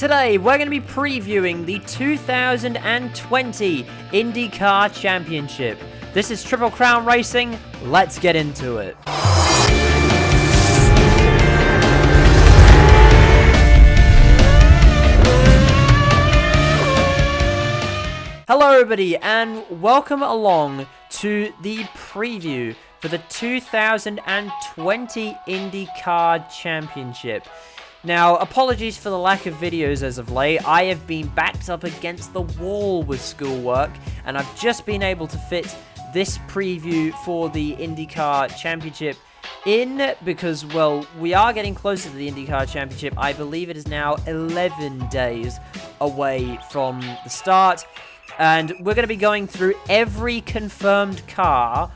Today, we're going to be previewing the 2020 IndyCar Championship. This is Triple Crown Racing. Let's get into it. Hello everybody, and welcome along to the preview for the 2020 IndyCar Championship. Now, apologies for the lack of videos as of late. I have been backed up against the wall with schoolwork, and I've just been able to fit this preview for the IndyCar Championship in because, well, we are getting closer to the IndyCar Championship. I believe it is now 11 days away from the start, and we're going to be going through every confirmed car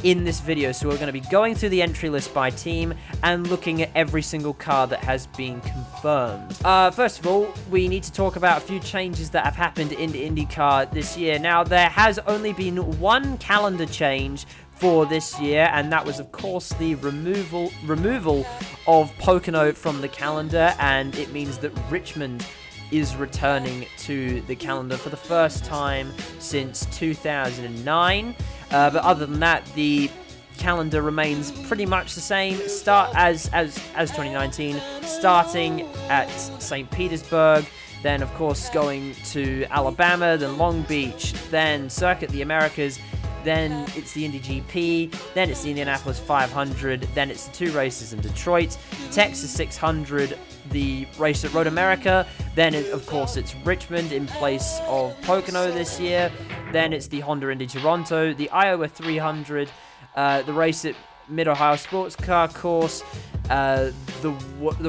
in this video. So we're going to be going through the entry list by team and looking at every single car that has been confirmed. First of all, we need to talk about a few changes that have happened in IndyCar this year. Now, there has only been one calendar change for this year, and that was, of course, the removal of Pocono from the calendar, and it means that Richmond is returning to the calendar for the first time since 2009. But other than that, the calendar remains pretty much the same. Start as 2019, starting at St. Petersburg, then of course going to Alabama, then Long Beach, then Circuit the Americas, then it's the Indy GP, then it's the Indianapolis 500, then it's the two races in Detroit, Texas 600, the race at Road America, then of course it's Richmond in place of Pocono this year, then it's the Honda Indy Toronto, the Iowa 300, the race at Mid-Ohio Sports Car Course, the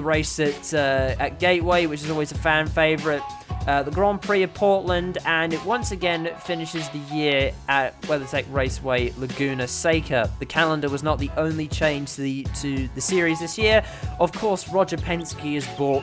race at Gateway, which is always a fan favorite, the Grand Prix of Portland, and it once again finishes the year at WeatherTech Raceway Laguna Seca. The calendar was not the only change to the series this year. Of course, Roger Penske has bought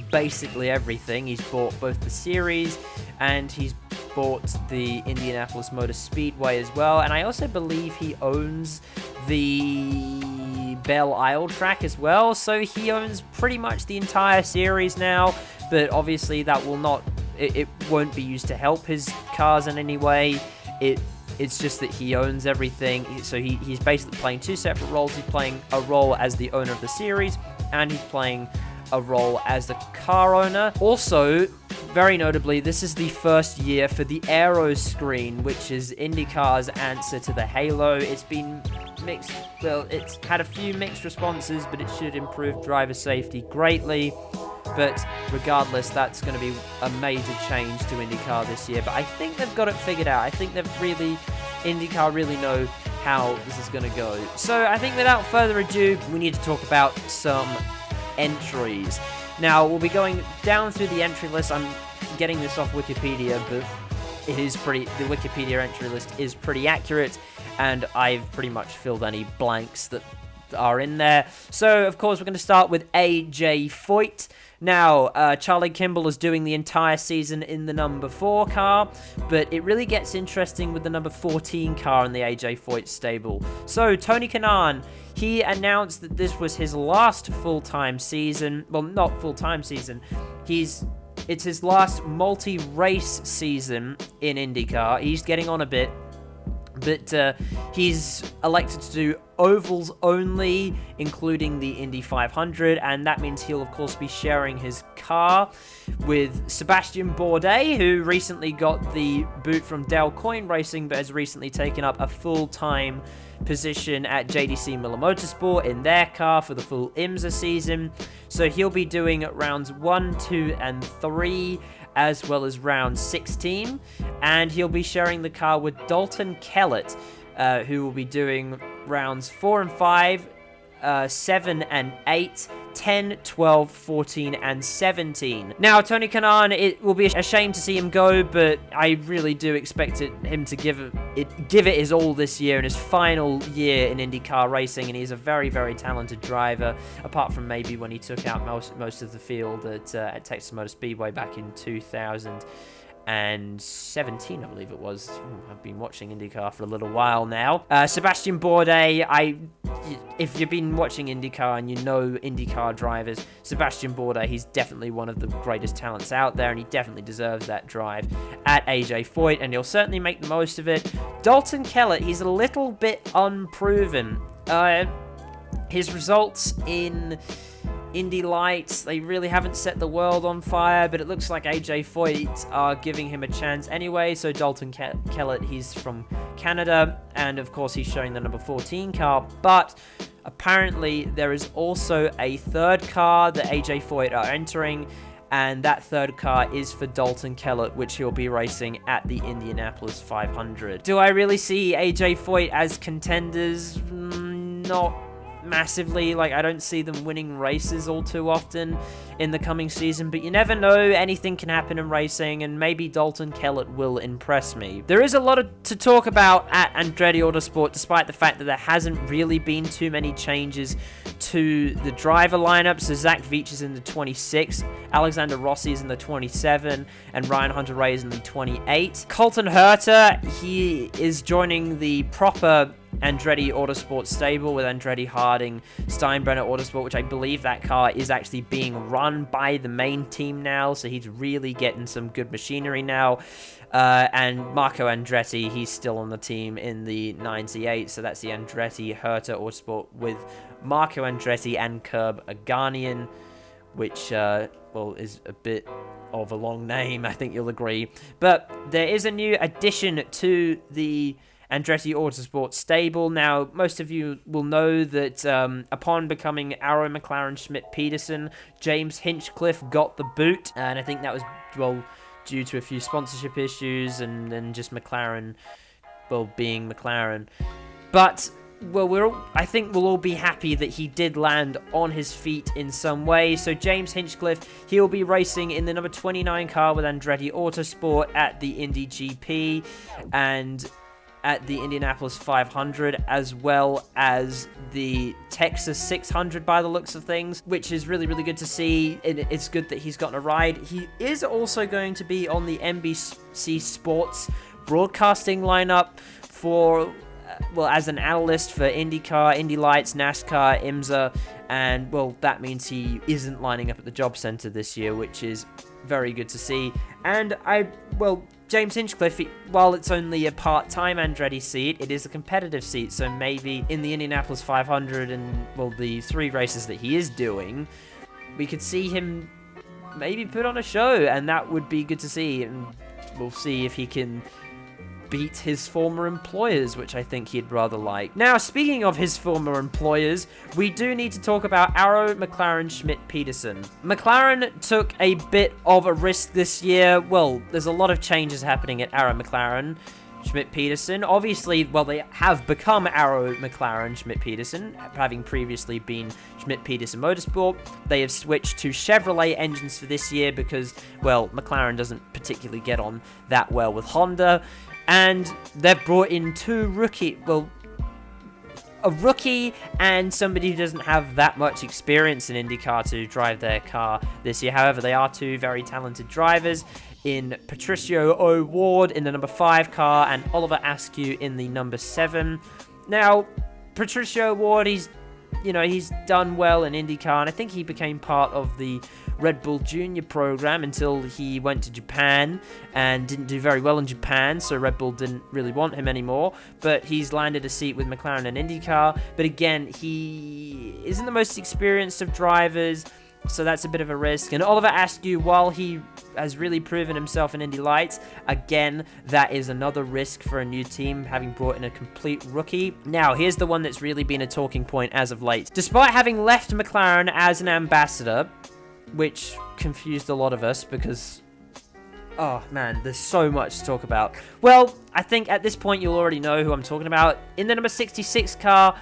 basically everything. He's bought both the series and he's bought the Indianapolis Motor Speedway as well, and I also believe he owns the Belle Isle track as well, so he owns pretty much the entire series now. But obviously that will not, it won't be used to help his cars in any way. It's just that he owns everything. So he's basically playing two separate roles. He's playing a role as the owner of the series, and he's playing a role as the car owner. Also, very notably, this is the first year for the Aeroscreen, which is IndyCar's answer to the Halo. It's been mixed, well, it's had a few mixed responses, but it should improve driver safety greatly. But regardless, that's going to be a major change to IndyCar this year. But I think they've got it figured out. I think IndyCar really know how this is going to go. So I think without further ado, we need to talk about some entries. Now, we'll be going down through the entry list. I'm getting this off Wikipedia, but the Wikipedia entry list is pretty accurate, and I've pretty much filled any blanks that are in there. So, of course, we're going to start with AJ Foyt. Now, Charlie Kimball is doing the entire season in the number 4 car, but it really gets interesting with the number 14 car in the AJ Foyt stable. So, Tony Kanaan, he announced that this was his last full-time season. Well, not full-time season. It's his last multi-race season in IndyCar. He's getting on a bit, but he's elected to do ovals only, including the Indy 500, and that means he'll of course be sharing his car with Sebastian Bourdais, who recently got the boot from Coyne Racing, but has recently taken up a full-time position at JDC Miller Motorsport in their car for the full IMSA season. So he'll be doing rounds 1, 2, and 3, as well as round 16, and he'll be sharing the car with Dalton Kellett, who will be doing rounds 4 and 5, 7 and 8, 10, 12, 14, and 17. Now, Tony Kanaan, it will be a shame to see him go, but I really do expect him to give it his all this year in his final year in IndyCar racing, and he's a very, very talented driver, apart from maybe when he took out most of the field at Texas Motor Speedway back in 2000. 2017, I believe it was. I've been watching IndyCar for a little while now. Sebastian Bourdais, if you've been watching IndyCar and you know IndyCar drivers, Sebastian Bourdais, he's definitely one of the greatest talents out there, and he definitely deserves that drive at AJ Foyt, and he'll certainly make the most of it. Dalton Kellett, he's a little bit unproven. His results in Indy Lights, they really haven't set the world on fire, but it looks like AJ Foyt are giving him a chance anyway. So Dalton Kellett, he's from Canada, and of course he's showing the number 14 car, but apparently there is also a third car that AJ Foyt are entering, and that third car is for Dalton Kellett, which he'll be racing at the Indianapolis 500. Do I really see AJ Foyt as contenders? Not massively. Like, I don't see them winning races all too often in the coming season, but you never know, anything can happen in racing, and maybe Dalton Kellett will impress me. There is a lot to talk about at Andretti Autosport, despite the fact that there hasn't really been too many changes to the driver lineup. So Zach Veach is in the 26, Alexander Rossi is in the 27, and Ryan Hunter-Reay is in the 28. Colton Herta, he is joining the proper Andretti Autosport stable with Andretti Harding Steinbrenner Autosport, which I believe that car is actually being run by the main team now, so he's really getting some good machinery now. And Marco Andretti, he's still on the team in the 98, so that's the Andretti Herta Autosport with Marco Andretti and Curb Aganian, which, well, is a bit of a long name, I think you'll agree. But there is a new addition to the Andretti Autosport stable. Now, most of you will know that upon becoming Arrow McLaren Schmidt Peterson, James Hinchcliffe got the boot, and I think that was, well, due to a few sponsorship issues and then just McLaren, well, being McLaren. But, well, I think we'll all be happy that he did land on his feet in some way. So James Hinchcliffe, he'll be racing in the number 29 car with Andretti Autosport at the Indy GP and at the Indianapolis 500, as well as the Texas 600 by the looks of things, which is really, really good to see. It's good that he's gotten a ride. He is also going to be on the NBC Sports broadcasting lineup for, well, as an analyst for IndyCar, Indy Lights, NASCAR, IMSA, and, well, that means he isn't lining up at the job center this year, which is very good to see. And James Hinchcliffe, while it's only a part-time Andretti seat, it is a competitive seat, so maybe in the Indianapolis 500 and, well, the 3 races that he is doing, we could see him maybe put on a show, and that would be good to see, and we'll see if he can beat his former employers, which I think he'd rather like. Now, speaking of his former employers, we do need to talk about Arrow McLaren Schmidt Peterson. McLaren took a bit of a risk this year. Well, there's a lot of changes happening at Arrow McLaren Schmidt Peterson. Obviously, well, they have become Arrow McLaren Schmidt Peterson, having previously been Schmidt Peterson Motorsport. They have switched to Chevrolet engines for this year because, well, McLaren doesn't particularly get on that well with Honda. And they've brought in a rookie and somebody who doesn't have that much experience in IndyCar to drive their car this year. However, they are 2 very talented drivers in Patricio O'Ward in the number 5 car and Oliver Askew in the number 7. Now, Patricio O'Ward, he's done well in IndyCar, and I think he became part of the Red Bull Junior program until he went to Japan and didn't do very well in Japan, so Red Bull didn't really want him anymore, but he's landed a seat with McLaren and IndyCar. But again, he isn't the most experienced of drivers, so that's a bit of a risk. And Oliver Askew, while he has really proven himself in Indy Lights, again, that is another risk for a new team, having brought in a complete rookie. Now, here's the one that's really been a talking point as of late. Despite having left McLaren as an ambassador, which confused a lot of us because, oh man, there's so much to talk about. Well, I think at this point you'll already know who I'm talking about. In the number 66 car,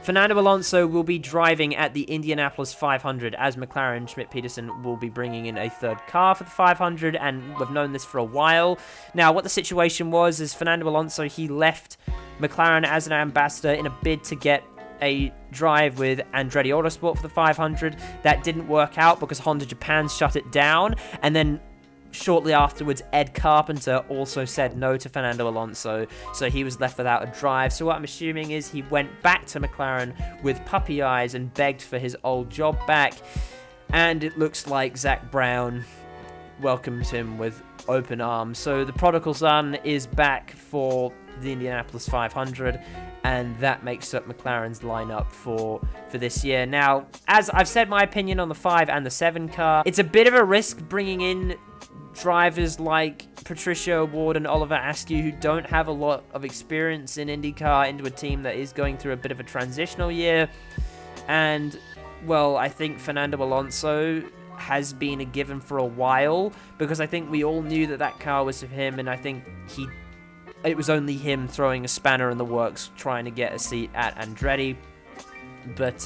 Fernando Alonso will be driving at the Indianapolis 500 as McLaren Schmidt Peterson will be bringing in a third car for the 500, and we've known this for a while. Now, what the situation was is Fernando Alonso, he left McLaren as an ambassador in a bid to get a drive with Andretti Autosport for the 500. That didn't work out because Honda Japan shut it down, and then shortly afterwards, Ed Carpenter also said no to Fernando Alonso, so he was left without a drive. So what I'm assuming is he went back to McLaren with puppy eyes and begged for his old job back. And it looks like Zach Brown welcomes him with open arms. So the prodigal son is back for the Indianapolis 500, and that makes up McLaren's lineup for this year. Now, as I've said my opinion on the 5 and the 7 car, it's a bit of a risk bringing in drivers like Patricia Ward and Oliver Askew, who don't have a lot of experience in IndyCar, into a team that is going through a bit of a transitional year. And, well, I think Fernando Alonso has been a given for a while, because I think we all knew that car was for him, and I think it was only him throwing a spanner in the works trying to get a seat at Andretti. But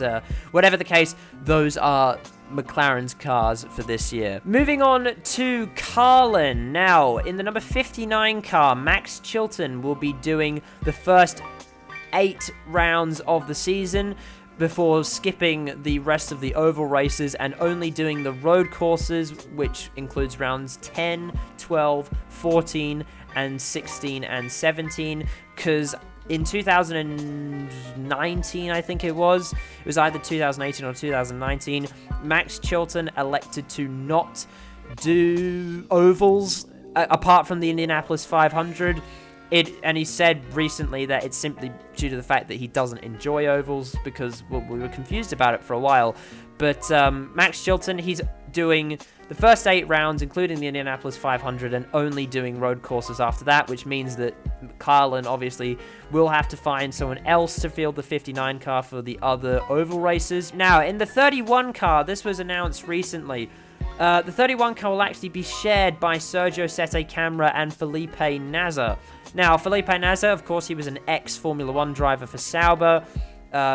whatever the case, those are McLaren's cars for this year. Moving on to Carlin. Now, in the number 59 car, Max Chilton will be doing the first 8 rounds of the season before skipping the rest of the oval races and only doing the road courses, which includes rounds 10, 12, 14, and 16 and 17, because in 2019, I think it was either 2018 or 2019, Max Chilton elected to not do ovals apart from the Indianapolis 500. And he said recently that it's simply due to the fact that he doesn't enjoy ovals, because we were confused about it for a while. But Max Chilton, he's doing the first 8 rounds, including the Indianapolis 500, and only doing road courses after that, which means that Carlin obviously will have to find someone else to field the 59 car for the other oval races. Now, in the 31 car, this was announced recently. The 31 car will actually be shared by Sergio Sette Camara and Felipe Nasr. Now, Felipe Nasr, of course, he was an ex-Formula 1 driver for Sauber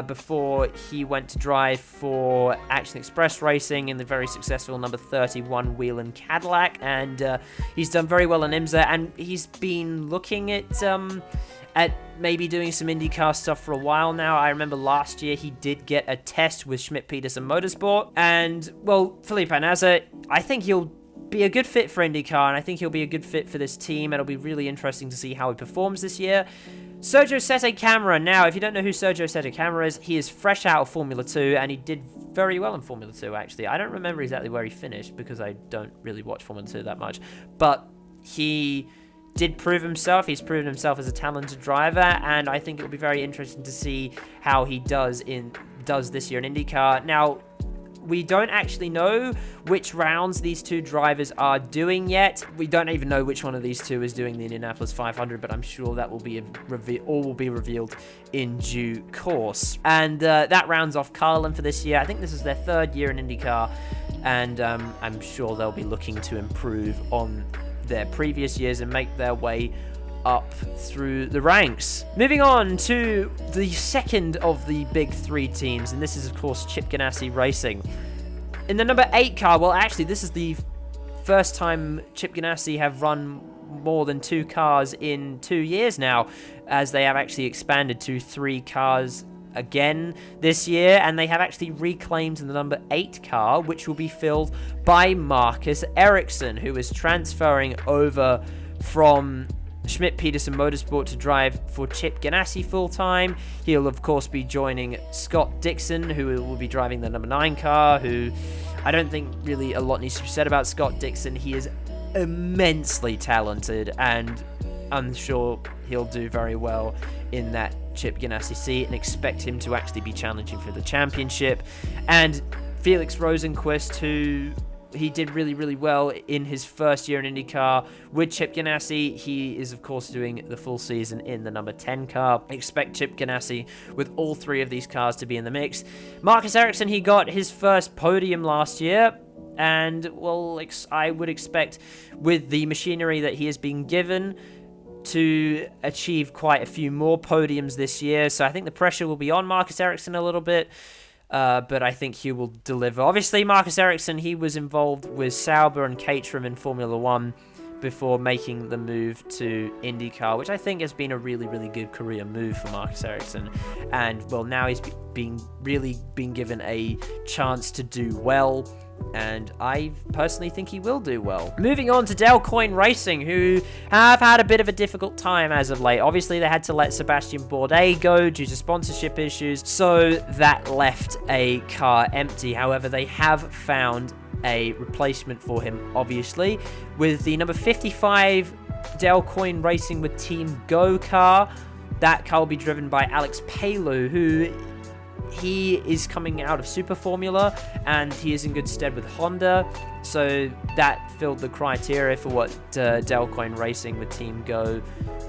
before he went to drive for Action Express Racing in the very successful number 31 Whelen Cadillac, and he's done very well in IMSA, and he's been looking at maybe doing some IndyCar stuff for a while now. I remember last year he did get a test with Schmidt Peterson Motorsport, and, well, Felipe Nasr, I think he'll be a good fit for IndyCar, and I think he'll be a good fit for this team. It'll be really interesting to see how he performs this year. Sergio Sette Camara. Now, if you don't know who Sergio Sette Camara is, he is fresh out of Formula 2, and he did very well in Formula 2, actually. I don't remember exactly where he finished, because I don't really watch Formula 2 that much, but he did prove himself. He's proven himself as a talented driver, and I think it'll be very interesting to see how he does this year in IndyCar. Now, we don't actually know which rounds these two drivers are doing yet. We don't even know which one of these two is doing the Indianapolis 500, but I'm sure that will be all will be revealed in due course. And that rounds off Carlin for this year. I think this is their 3rd year in IndyCar, and I'm sure they'll be looking to improve on their previous years and make their way up through the ranks. Moving on to the second of the big 3 teams, and this is, of course, Chip Ganassi Racing. In the number 8 car, well, actually, this is the first time Chip Ganassi have run more than 2 cars in 2 years now, as they have actually expanded to 3 cars again this year, and they have actually reclaimed the number 8 car, which will be filled by Marcus Ericsson, who is transferring over from Schmidt Peterson Motorsport to drive for Chip Ganassi full-time. He'll, of course, be joining Scott Dixon, who will be driving the number 9 car, who I don't think really a lot needs to be said about Scott Dixon. He is immensely talented, and I'm sure he'll do very well in that Chip Ganassi seat, and expect him to actually be challenging for the championship. And Felix Rosenqvist, who he did really, really well in his first year in IndyCar with Chip Ganassi. He is, of course, doing the full season in the number 10 car. Expect Chip Ganassi with all 3 of these cars to be in the mix. Marcus Ericsson, he got his first podium last year, and, well, I would expect with the machinery that he has been given to achieve quite a few more podiums this year. So I think the pressure will be on Marcus Ericsson a little bit. But I think he will deliver. Obviously, Marcus Ericsson, he was involved with Sauber and Caterham in Formula 1 before making the move to IndyCar, which I think has been a really, really good career move for Marcus Ericsson. And, well, now he's been given a chance to do well And I personally think he will do well. Moving on to Coyne Racing, who have had a bit of a difficult time as of late. Obviously, they had to let Sebastian Bourdais go due to sponsorship issues, so that left a car empty. However, they have found a replacement for him, obviously, with the number 55 Coyne Racing with Team Go car. That car will be driven by Alex Palou, who he is coming out of Super Formula, and he is in good stead with Honda, so that filled the criteria for what Coyne Racing with Team Go.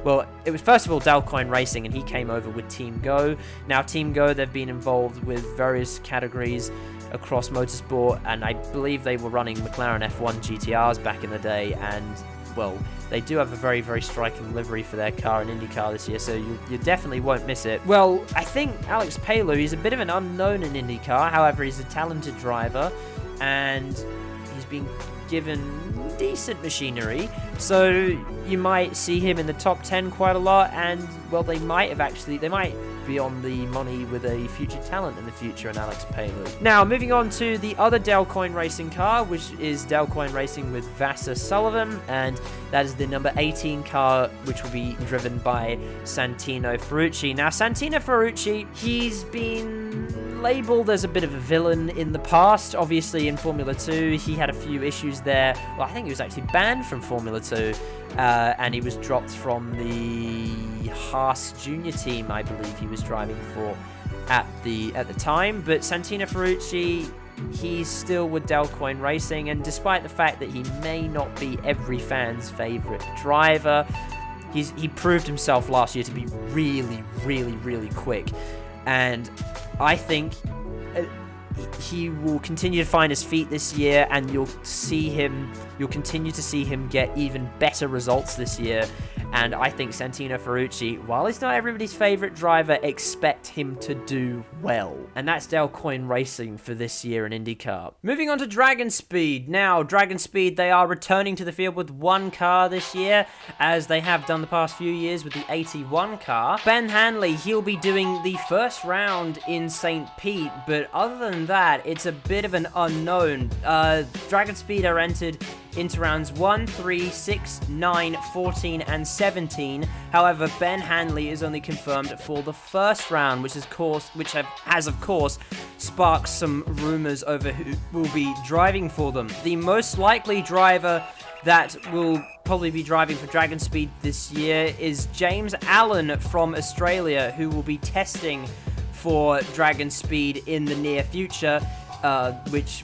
Well, it was first of all Coyne Racing, and he came over with Team Go. Now, Team Go, they've been involved with various categories across motorsport, and I believe they were running McLaren F1 GTRs back in the day, and well, they do have a very, very striking livery for their car in IndyCar this year, so you definitely won't miss it. Well, I think Alex Palou, he's a bit of an unknown in IndyCar. However, he's a talented driver, and he's been given decent machinery, so you might see him in the top 10 quite a lot, and well, they might be on the money with a future talent in the future in Alex Palou. Now, moving on to the other Coyne Racing car, which is Coyne Racing with Vassar Sullivan, and that is the number 18 car, which will be driven by Santino Ferrucci. Now, Santino Ferrucci, he's been labeled as a bit of a villain in the past. Obviously, in Formula 2, he had a few issues there. Well, I think he was actually banned from Formula 2, and he was dropped from the Haas Junior team, I believe he was driving for at the time. But Santino Ferrucci, he's still with Coyne Racing, and despite the fact that he may not be every fan's favorite driver, he proved himself last year to be really, really, really quick. And I think he will continue to find his feet this year, and you'll continue to see him get even better results this year. And I think Santino Ferrucci, while he's not everybody's favorite driver, expect him to do well. And that's Coyne Racing for this year in IndyCar. Moving on to DragonSpeed. Now, DragonSpeed, they are returning to the field with one car this year, as they have done the past few years with the 81 car. Ben Hanley, he'll be doing the first round in St. Pete, but other than that, it's a bit of an unknown. DragonSpeed are entered into rounds 1, 3, 6, 9, 14, and 17. However, Ben Hanley is only confirmed for the first round, which has of course sparked some rumors over who will be driving for them. The most likely driver that will probably be driving for DragonSpeed this year is James Allen from Australia, who will be testing for DragonSpeed in the near future, which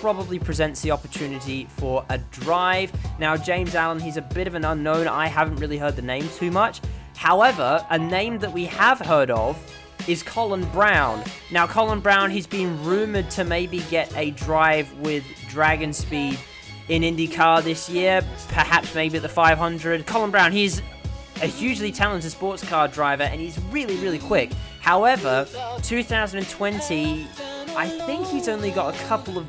probably presents the opportunity for a drive. Now, James Allen, he's a bit of an unknown. I haven't really heard the name too much. However, a name that we have heard of is Colin Brown. Now, Colin Brown, he's been rumored to maybe get a drive with DragonSpeed in IndyCar this year, perhaps maybe at the 500. Colin Brown, he's a hugely talented sports car driver, and he's really, really quick. However, 2020, I think he's only got a couple of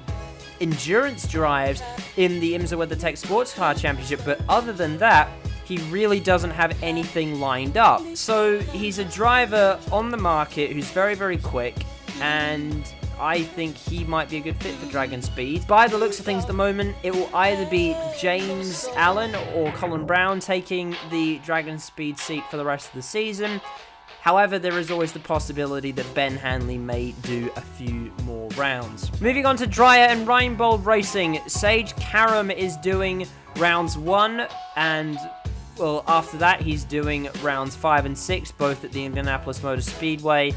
endurance drives in the IMSA WeatherTech Sports Car Championship, but other than that, he really doesn't have anything lined up. So he's a driver on the market who's very, very quick, and I think he might be a good fit for DragonSpeed. By the looks of things at the moment, it will either be James Allen or Colin Brown taking the DragonSpeed seat for the rest of the season. However, there is always the possibility that Ben Hanley may do a few more rounds. Moving on to Dreyer and Reinbold Racing, Sage Karam is doing rounds 1, and well, after that he's doing rounds 5 and 6, both at the Indianapolis Motor Speedway,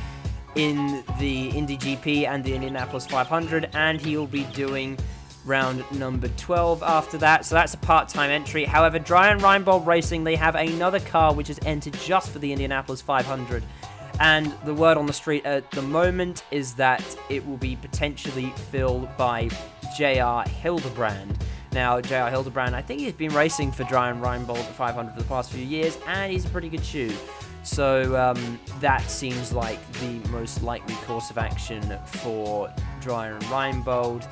in the Indy GP and the Indianapolis 500, and he'll be doing round number 12 after that, so that's a part-time entry. However, Dreyer and Reinbold Racing, they have another car which is entered just for the Indianapolis 500, and the word on the street at the moment is that it will be potentially filled by J.R. Hildebrand. Now, J.R. Hildebrand, I think he's been racing for Dreyer and Reinbold 500 for the past few years, and he's a pretty good shoe. So that seems like the most likely course of action for Dreyer and Reinbold.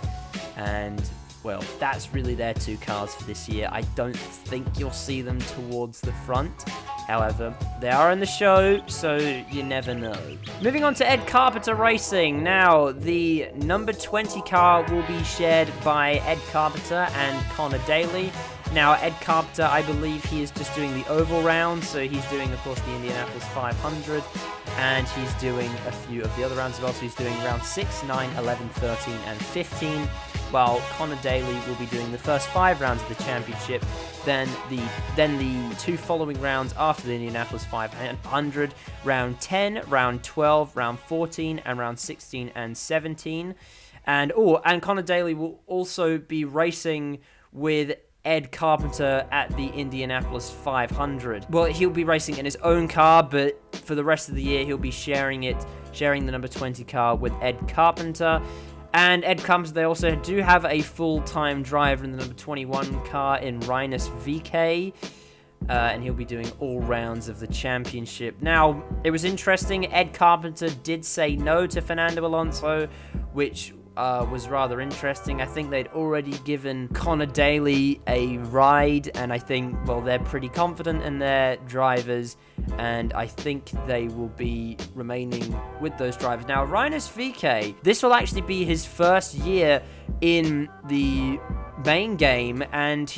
And, well, that's really their two cars for this year. I don't think you'll see them towards the front. However, they are in the show, so you never know. Moving on to Ed Carpenter Racing. Now, the number 20 car will be shared by Ed Carpenter and Connor Daly. Now, Ed Carpenter, I believe he is just doing the oval round, so he's doing, of course, the Indianapolis 500, and he's doing a few of the other rounds as well, so he's doing round 6, 9, 11, 13, and 15, while Connor Daly will be doing the first 5 rounds of the championship, then the 2 following rounds after the Indianapolis 500, round 10, round 12, round 14, and round 16 and 17, and Connor Daly will also be racing with Ed Carpenter at the Indianapolis 500. Well, he'll be racing in his own car, but for the rest of the year, he'll be sharing the number 20 car with Ed Carpenter. And Ed Carpenter, they also do have a full-time driver in the number 21 car in Rinus VK. And he'll be doing all rounds of the championship. Now, it was interesting. Ed Carpenter did say no to Fernando Alonso, which was rather interesting. I think they'd already given Connor Daly a ride, and I think, well, they're pretty confident in their drivers, and I think they will be remaining with those drivers. Now, Rinus VK, this will actually be his first year in the main game, and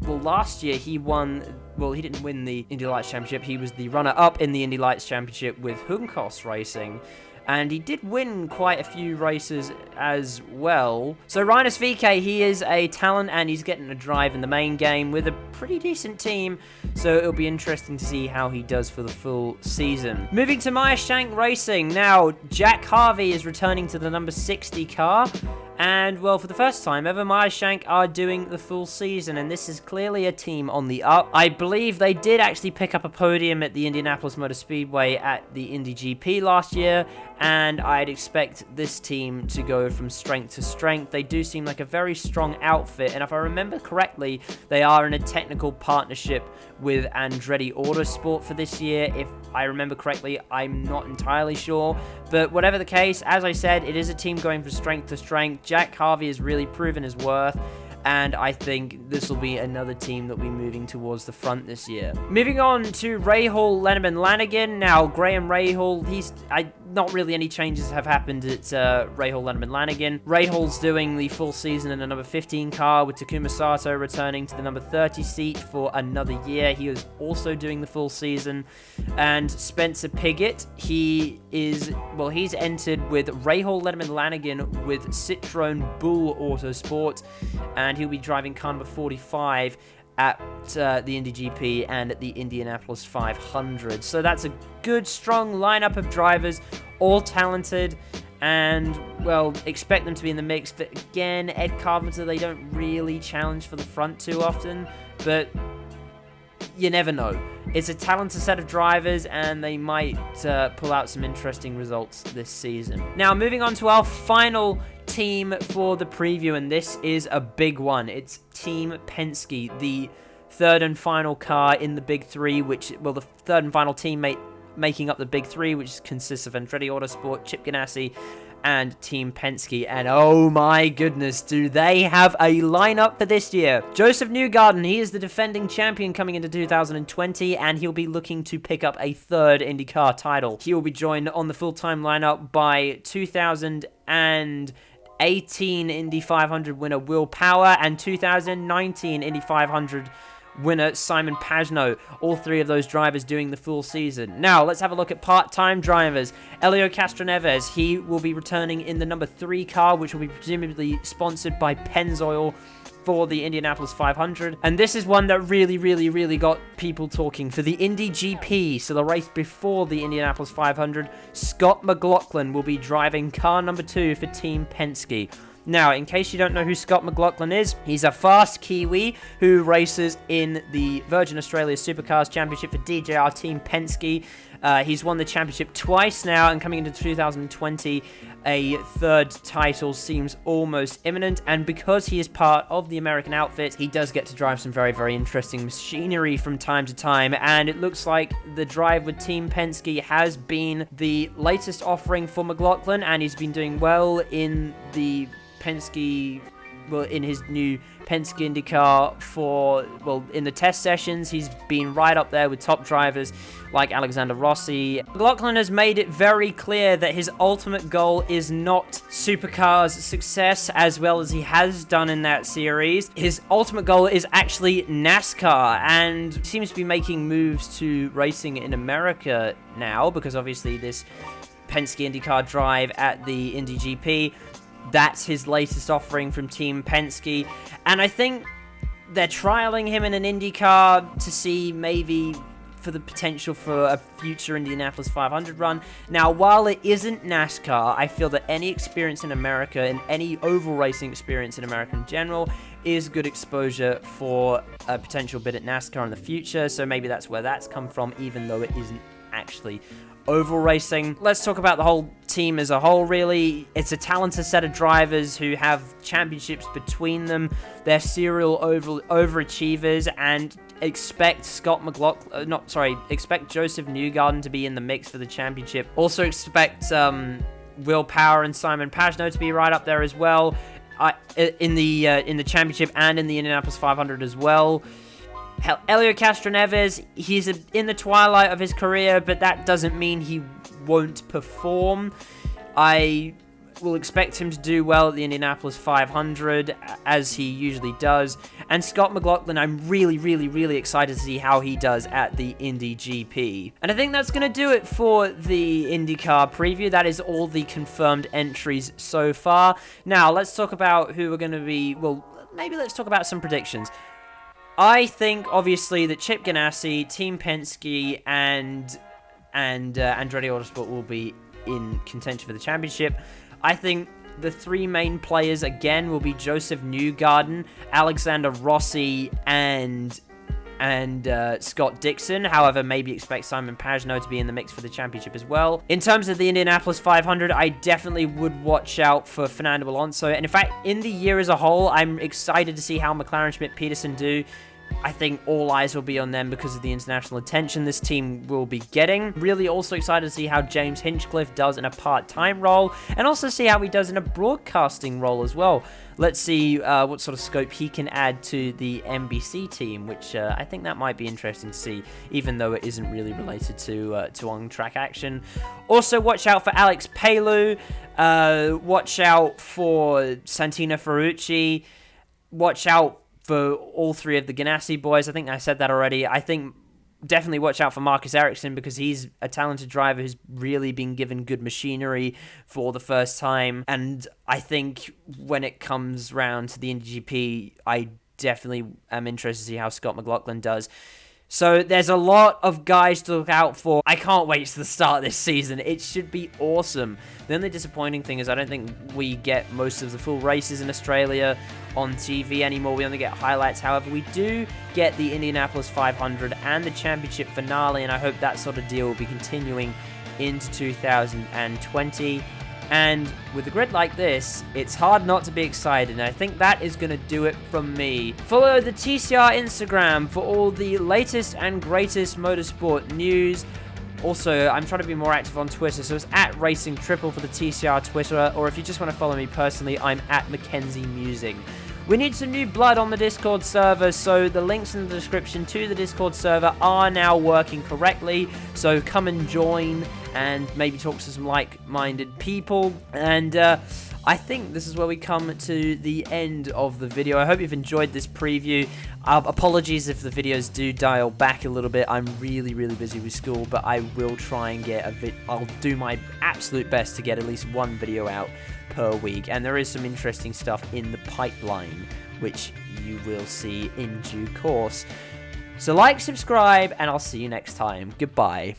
last year he won. Well, he didn't win the Indy Lights Championship. He was the runner-up in the Indy Lights Championship with Juncos Racing. And he did win quite a few races as well. So Rinus VK, he is a talent, and he's getting a drive in the main game with a pretty decent team. So it'll be interesting to see how he does for the full season. Moving to Meyershank Racing. Now, Jack Harvey is returning to the number 60 car. And, well, for the first time ever, Meyershank are doing the full season, and this is clearly a team on the up. I believe they did actually pick up a podium at the Indianapolis Motor Speedway at the Indy GP last year, and I'd expect this team to go from strength to strength. They do seem like a very strong outfit, and if I remember correctly, they are in a technical partnership with Andretti Autosport for this year. If I remember correctly, I'm not entirely sure, but whatever the case, as I said, it is a team going from strength to strength. Jack Harvey has really proven his worth, and I think this will be another team that will be moving towards the front this year. Moving on to Rahal, Letterman, Lanigan. Now, Graham Rahal, not really any changes have happened at Rahal, Letterman, Lanigan. Rahal's doing the full season in the number 15 car, with Takuma Sato returning to the number 30 seat for another year. He is also doing the full season. And Spencer Piggott, he's entered with Rahal, Letterman, Lanigan with Citroen Bull Autosport, and he'll be driving car number 45 at the Indy GP and at the Indianapolis 500. So that's a good, strong lineup of drivers, all talented, and, well, expect them to be in the mix. But again, Ed Carpenter, they don't really challenge for the front too often, but you never know. It's a talented set of drivers, and they might pull out some interesting results this season. Now, moving on to our final team for the preview, and this is a big one. It's Team Penske, the third and final car in the Big Three, the third and final teammate making up the Big Three, which consists of Andretti Autosport, Chip Ganassi, and Team Penske. And oh my goodness, do they have a lineup for this year. Joseph Newgarden, he is the defending champion coming into 2020, and he'll be looking to pick up a third IndyCar title. He will be joined on the full-time lineup by 2018 Indy 500 winner Will Power and 2019 Indy 500 winner Simon Pagenaud. All three of those drivers doing the full season. Now, let's have a look at part-time drivers. Elio Castroneves, he will be returning in the number 3 car, which will be presumably sponsored by Pennzoil for the Indianapolis 500. And this is one that really got people talking. For the Indy GP, so the race before the Indianapolis 500, Scott McLaughlin will be driving car number 2 for Team Penske. Now, in case you don't know who Scott McLaughlin is, he's a fast Kiwi who races in the Virgin Australia Supercars Championship for DJR Team Penske. He's won the championship twice now, and coming into 2020, a third title seems almost imminent. And because he is part of the American outfit, he does get to drive some very interesting machinery from time to time. And it looks like the drive with Team Penske has been the latest offering for McLaughlin, and he's been doing well in the Penske, well, in his new Penske IndyCar for, well, in the test sessions, he's been right up there with top drivers like Alexander Rossi. McLaughlin has made it very clear that his ultimate goal is not Supercars success, as well as he has done in that series. His ultimate goal is actually NASCAR, and seems to be making moves to racing in America now, because obviously this Penske IndyCar drive at the Indy GP, that's his latest offering from Team Penske. And I think they're trialing him in an IndyCar to see maybe for the potential for a future Indianapolis 500 run. Now, while it isn't NASCAR, I feel that any experience in America and any oval racing experience in America in general is good exposure for a potential bid at NASCAR in the future. So maybe that's where that's come from, even though it isn't actually oval racing. Let's talk about the whole team as a whole, really. It's a talented set of drivers who have championships between them. They're serial overachievers, and expect expect Joseph Newgarden to be in the mix for the championship. Also expect Will Power and Simon Pagenaud to be right up there as well, in the championship and in the Indianapolis 500 as well. Helio Castroneves, he's in the twilight of his career, but that doesn't mean he won't perform. I will expect him to do well at the Indianapolis 500, as he usually does. And Scott McLaughlin, I'm really, really, really excited to see how he does at the Indy GP. And I think that's going to do it for the IndyCar preview. That is all the confirmed entries so far. Now, let's talk about who are going to be, well, maybe let's talk about some predictions. I think, obviously, that Chip Ganassi, Team Penske, and Andretti Autosport will be in contention for the championship. I think the three main players, again, will be Joseph Newgarden, Alexander Rossi, and Scott Dixon. However, maybe expect Simon Pagenaud to be in the mix for the championship as well. In terms of the Indianapolis 500, I definitely would watch out for Fernando Alonso. And in fact, in the year as a whole, I'm excited to see how McLaren, Schmidt, Peterson do. I think all eyes will be on them because of the international attention this team will be getting. Really also excited to see how James Hinchcliffe does in a part-time role, and also see how he does in a broadcasting role as well. Let's see what sort of scope he can add to the NBC team, which I think that might be interesting to see, even though it isn't really related to on-track action. Also, watch out for Alex Palou. Watch out for Santino Ferrucci. Watch out for all three of the Ganassi boys. I think I said that already. I think definitely watch out for Marcus Ericsson, because he's a talented driver who's really been given good machinery for the first time. And I think when it comes round to the Indy GP, I definitely am interested to see how Scott McLaughlin does. So there's a lot of guys to look out for. I can't wait to the start of this season. It should be awesome. The only disappointing thing is I don't think we get most of the full races in Australia on TV anymore. We only get highlights. However, we do get the Indianapolis 500 and the championship finale, and I hope that sort of deal will be continuing into 2020. And with a grid like this, it's hard not to be excited, and I think that is going to do it from me. Follow the TCR Instagram for all the latest and greatest motorsport news. Also, I'm trying to be more active on Twitter, so it's at Racing Triple for the TCR Twitter, or if you just want to follow me personally, I'm at Mackenzie Musing. We need some new blood on the Discord server, so the links in the description to the Discord server are now working correctly, so come and join and maybe talk to some like-minded people. And I think this is where we come to the end of the video. I hope you've enjoyed this preview. Apologies if the videos do dial back a little bit. I'm really, really busy with school, but I will try and get I'll do my absolute best to get at least one video out per week. And there is some interesting stuff in the pipeline, which you will see in due course. So like, subscribe, and I'll see you next time. Goodbye.